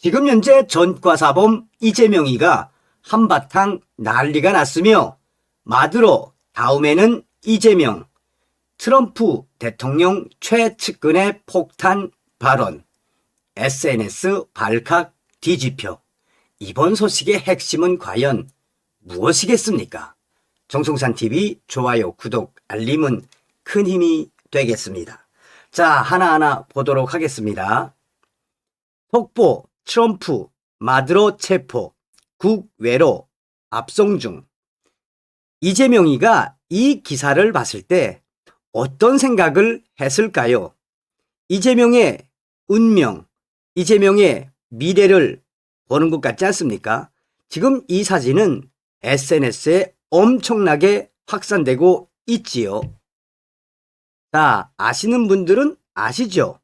지금 현재 전과사범 이재명이가 한바탕 난리가 났으며 마두로 다음에는 이재명, 트럼프 대통령 최측근의 폭탄 발언, SNS 발칵 뒤집혀. 이번 소식의 핵심은 과연 무엇이겠습니까? 정송산TV 좋아요, 구독, 알림은 큰 힘이 되겠습니다. 자, 하나하나 보도록 하겠습니다. 속보 트럼프 마두로 체포, 국외로 압송 중. 이재명이가 이 기사를 봤을 때 어떤 생각을 했을까요? 이재명의 운명, 이재명의 미래를 보는 것 같지 않습니까? 지금 이 사진은 SNS에 엄청나게 확산되고 있지요. 자, 아시는 분들은 아시죠?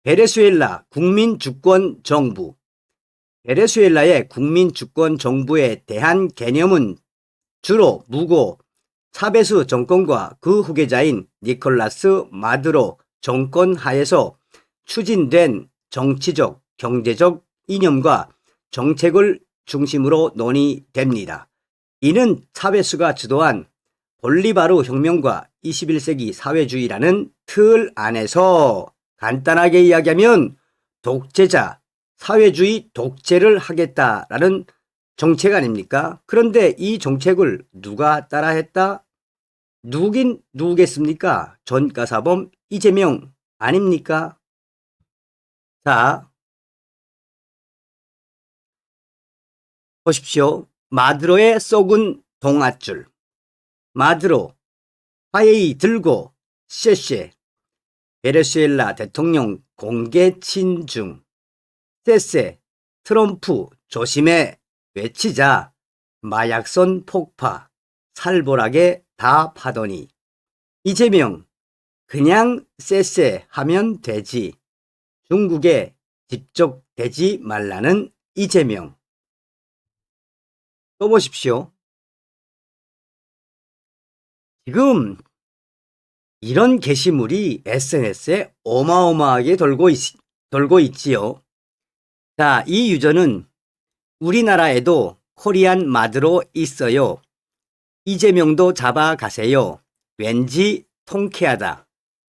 베네수엘라 국민주권정부. 베네수엘라의 국민주권정부에 대한 개념은 주로 무고 차베스 정권과 그 후계자인 니콜라스 마두로 정권 하에서 추진된 정치적, 경제적 이념과 정책을 중심으로 논의됩니다. 이는 차베스가 주도한 볼리바르 혁명과 21세기 사회주의라는 틀 안에서 간단하게 이야기하면 독재자, 사회주의 독재를 하겠다라는 정책 아닙니까? 그런데 이 정책을 누가 따라했다? 누구긴 누구겠습니까? 전과사범 이재명 아닙니까? 자, 보십시오. 마두로의 썩은 동아줄. 마두로, 화해이 들고, 쉐쉐. 베네수엘라 대통령 공개 친중. 쎄쎄, 트럼프 조심해 외치자 마약선 폭파, 살벌하게 다 파더니. 이재명, 그냥 쎄쎄 하면 되지. 중국에 집적되지 말라는 이재명. 또 보십시오. 지금 이런 게시물이 SNS에 어마어마하게 돌고 있지요. 자, 이 유저는 우리나라에도 코리안 마두로 있어요. 이재명도 잡아가세요. 왠지 통쾌하다.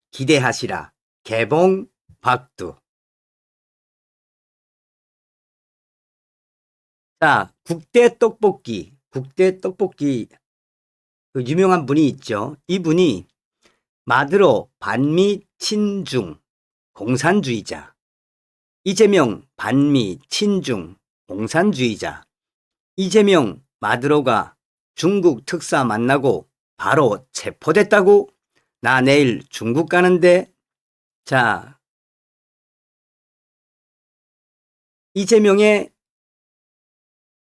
기대하시라. 개봉 박두. 자, 국대 떡볶이 그 유명한 분이 있죠. 이분이 마두로 반미 친중 공산주의자, 이재명 반미 친중 공산주의자. 이재명 마두로가 중국 특사 만나고 바로 체포됐다고? 나 내일 중국 가는데. 자, 이재명의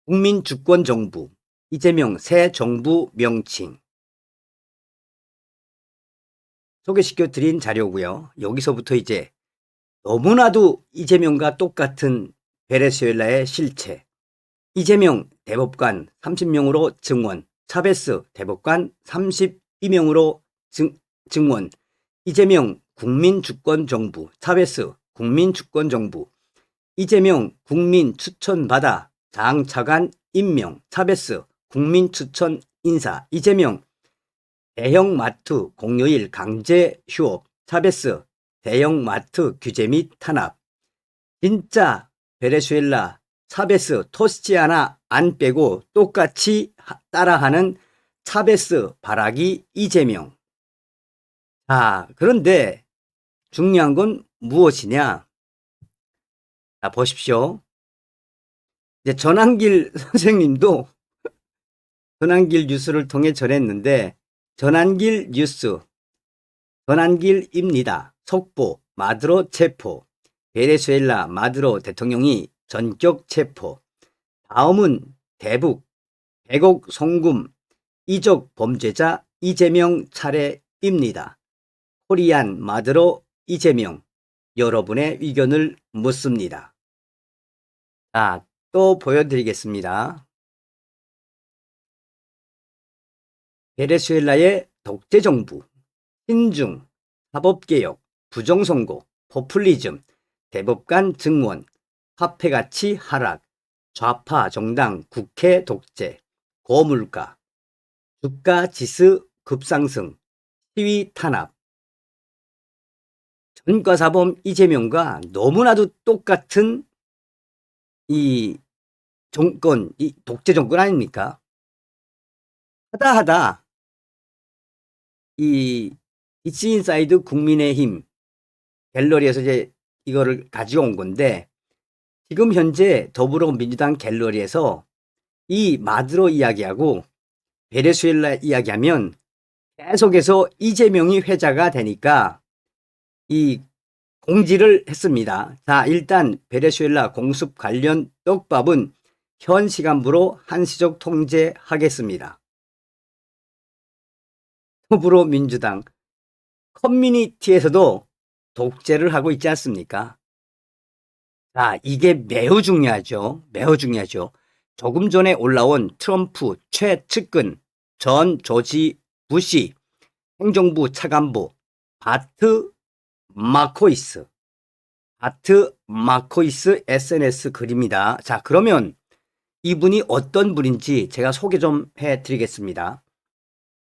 국민주권정부, 이재명 새 정부 명칭 소개시켜 드린 자료고요. 여기서부터 이제 너무나도 이재명과 똑같은 베네수엘라의 실체. 이재명 대법관 30명으로 증원, 차베스 대법관 32명으로 증원, 이재명 국민주권정부, 차베스 국민주권정부, 이재명 국민추천받아 장차관 임명, 차베스 국민추천 인사, 이재명 대형마트 공휴일 강제 휴업, 차베스 대형마트 규제 및 탄압. 진짜 베네수엘라 차베스 토스지 하나 안 빼고 똑같이 따라하는 차베스 바라기 이재명. 자, 그런데 중요한 건 무엇이냐? 자, 보십시오. 이제 전한길 선생님도 전한길 뉴스를 통해 전했는데, 전한길 뉴스, 전한길입니다. 속보, 마두로 체포. 베네수엘라 마두로 대통령이 전격 체포. 다음은 대북, 백억 송금, 이적 범죄자 이재명 차례입니다. 코리안 마두로 이재명, 여러분의 의견을 묻습니다. 자, 또 보여드리겠습니다. 베네수엘라의 독재정부, 신중, 사법개혁, 부정선거, 포퓰리즘, 대법관 증원, 화폐가치 하락, 좌파 정당 국회 독재, 고물가, 주가 지수 급상승, 시위 탄압. 전과사범 이재명과 너무나도 똑같은 이 정권, 이 독재 정권 아닙니까? 하다 이 이치인사이드 국민의힘 갤러리에서 이제 이거를 가지고 온 건데, 지금 현재 더불어민주당 갤러리에서 이 마두로 이야기하고 베네수엘라 이야기하면 계속해서 이재명이 회자가 되니까 이 공지를 했습니다. 자, 일단 베네수엘라 공습 관련 떡밥은 현 시간부로 한시적 통제하겠습니다. 더불어민주당 커뮤니티에서도 독재를 하고 있지 않습니까? 자, 이게 매우 중요하죠. 매우 중요하죠. 조금 전에 올라온 트럼프 최측근 전 조지 부시 행정부 차관보 바트 마코이스 SNS 글입니다. 자, 그러면 이분이 어떤 분인지 제가 소개 좀 해드리겠습니다.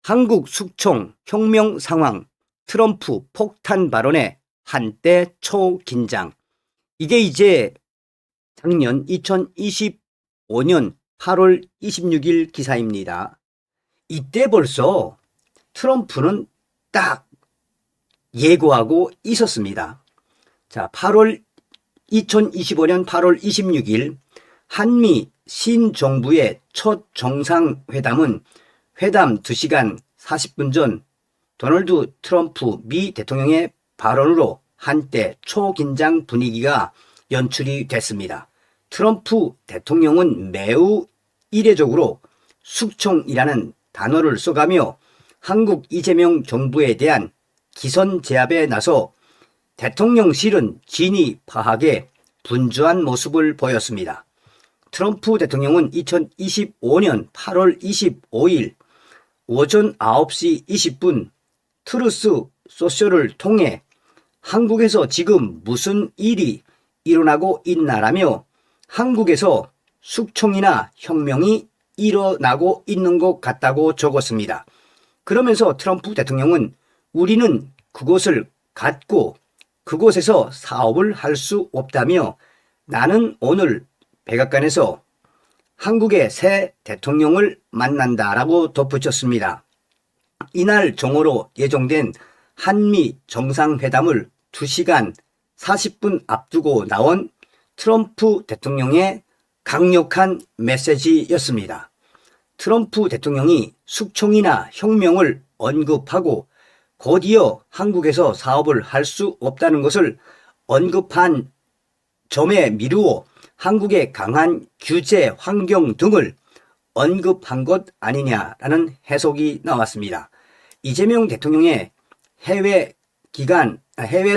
한국 숙청 혁명 상황, 트럼프 폭탄 발언에 한때 초긴장. 이게 이제 작년 2025년 8월 26일 기사입니다. 이때 벌써 트럼프는 딱 예고하고 있었습니다. 자, 2025년 8월 26일 한미 신정부의 첫 정상회담은 회담 2시간 40분 전 도널드 트럼프 미 대통령의 발언으로 한때 초긴장 분위기가 연출이 됐습니다. 트럼프 대통령은 매우 이례적으로 숙청이라는 단어를 써가며 한국 이재명 정부에 대한 기선 제압에 나서 대통령실은 진위 파악에 분주한 모습을 보였습니다. 트럼프 대통령은 2025년 8월 25일 오전 9시 20분 트루스 소셜을 통해 한국에서 지금 무슨 일이 일어나고 있나라며 한국에서 숙청이나 혁명이 일어나고 있는 것 같다고 적었습니다. 그러면서 트럼프 대통령은 우리는 그곳을 갔고 그곳에서 사업을 할 수 없다며 나는 오늘 백악관에서 한국의 새 대통령을 만난다라고 덧붙였습니다. 이날 정오로 예정된 한미 정상회담을 2시간 40분 앞두고 나온 트럼프 대통령의 강력한 메시지였습니다. 트럼프 대통령이 숙청이나 혁명을 언급하고 곧이어 한국에서 사업을 할 수 없다는 것을 언급한 점에 미루어 한국의 강한 규제 환경 등을 언급한 것 아니냐라는 해석이 나왔습니다. 이재명 대통령의 해외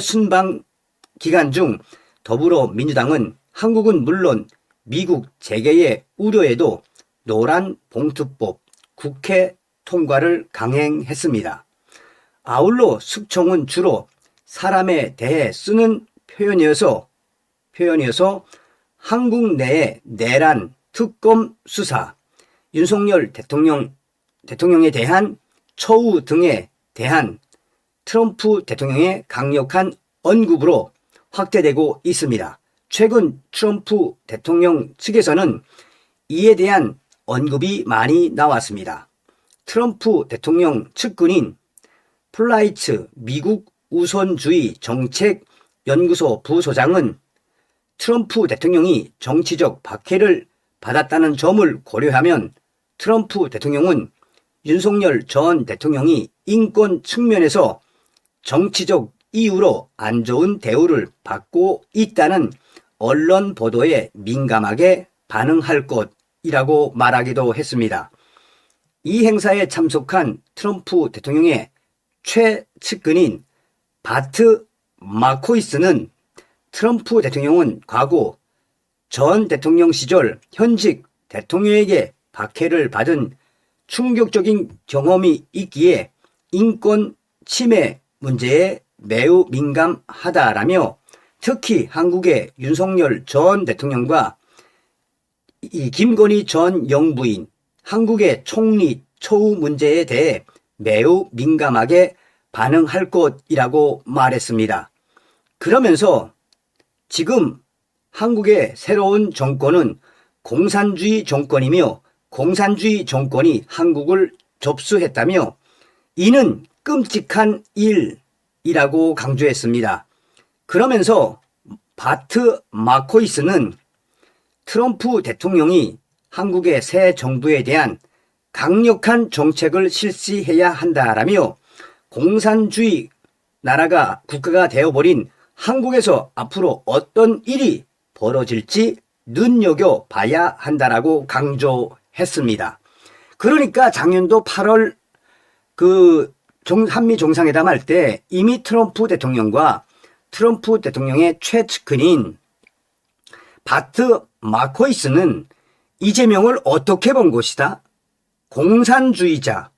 순방 기간 중 더불어민주당은 한국은 물론 미국 재계의 우려에도 노란 봉투법 국회 통과를 강행했습니다. 아울러 숙청은 주로 사람에 대해 쓰는 표현이어서 한국 내의 내란, 특검 수사, 윤석열 대통령에 대한 처우 등에 대한 트럼프 대통령의 강력한 언급으로 확대되고 있습니다. 최근 트럼프 대통령 측에서는 이에 대한 언급이 많이 나왔습니다. 트럼프 대통령 측근인 플라이츠 미국 우선주의 정책 연구소 부소장은 트럼프 대통령이 정치적 박해를 받았다는 점을 고려하면 트럼프 대통령은 윤석열 전 대통령이 인권 측면에서 정치적 이유로 안 좋은 대우를 받고 있다는 언론 보도에 민감하게 반응할 것이라고 말하기도 했습니다. 이 행사에 참석한 트럼프 대통령의 최측근인 바트 마코이스는 트럼프 대통령은 과거 전 대통령 시절 현직 대통령에게 박해를 받은 충격적인 경험이 있기에 인권 침해 문제에 매우 민감하다라며 특히 한국의 윤석열 전 대통령과 이 김건희 전 영부인, 한국의 총리 초우 문제에 대해 매우 민감하게 반응할 것이라고 말했습니다. 그러면서 지금 한국의 새로운 정권은 공산주의 정권이며 공산주의 정권이 한국을 접수했다며 이는 끔찍한 일이라고 강조했습니다. 그러면서 바트 마코이스는 트럼프 대통령이 한국의 새 정부에 대한 강력한 정책을 실시해야 한다라며 공산주의 나라가 국가가 되어버린 한국에서 앞으로 어떤 일이 벌어질지 눈여겨봐야 한다라고 강조했습니다. 그러니까 작년도 8월 한미 정상회담 할 때 이미 트럼프 대통령과 트럼프 대통령의 최측근인 바트 마코이스는 이재명을 어떻게 본 것이다? 공산주의자,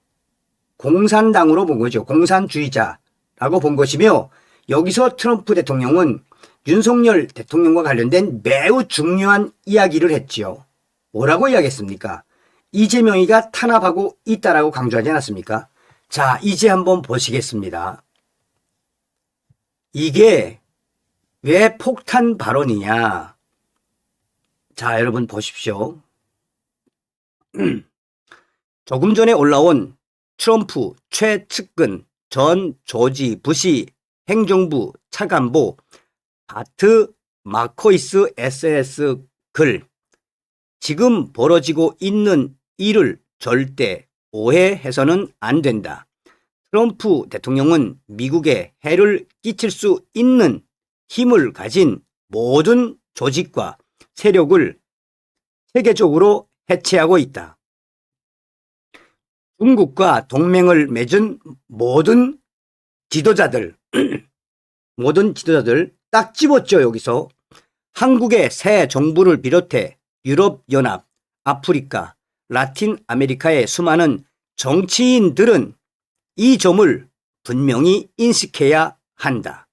공산당으로 본 거죠. 공산주의자라고 본 것이며 여기서 트럼프 대통령은 윤석열 대통령과 관련된 매우 중요한 이야기를 했지요. 뭐라고 이야기했습니까? 이재명이가 탄압하고 있다라고 강조하지 않았습니까? 자, 이제 한번 보시겠습니다. 이게 왜 폭탄 발언이냐? 자, 여러분 보십시오. 조금 전에 올라온 트럼프 최측근 전 조지 부시 행정부 차관보 바트 마코이스 SNS 글. 지금 벌어지고 있는 일을 절대 오해해서는 안 된다. 트럼프 대통령은 미국에 해를 끼칠 수 있는 힘을 가진 모든 조직과 세력을 세계적으로 해체하고 있다. 중국과 동맹을 맺은 모든 지도자들 딱 집었죠. 여기서 한국의 새 정부를 비롯해 유럽연합, 아프리카, 라틴 아메리카의 수많은 정치인들은 이 점을 분명히 인식해야 한다.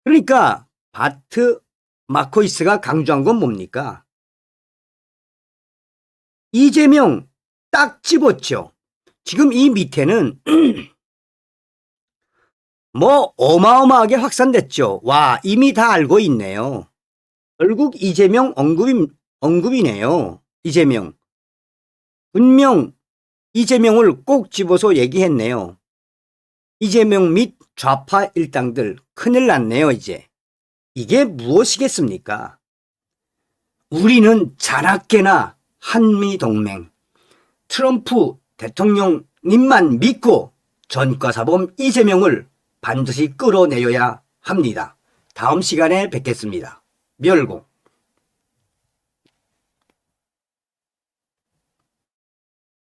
그러니까 바트 마코이스가 강조한 건 뭡니까? 이재명 딱 집었죠. 지금 이 밑에는 뭐 어마어마하게 확산됐죠. 와, 이미 다 알고 있네요. 결국 이재명 언급이네요. 이재명. 분명 이재명을 꼭 집어서 얘기했네요. 이재명 및 좌파 일당들 큰일 났네요. 이제. 이게 무엇이겠습니까? 우리는 자나깨나 한미동맹, 트럼프 대통령님만 믿고 전과사범 이재명을 반드시 끌어내려야 합니다. 다음 시간에 뵙겠습니다. 멸공.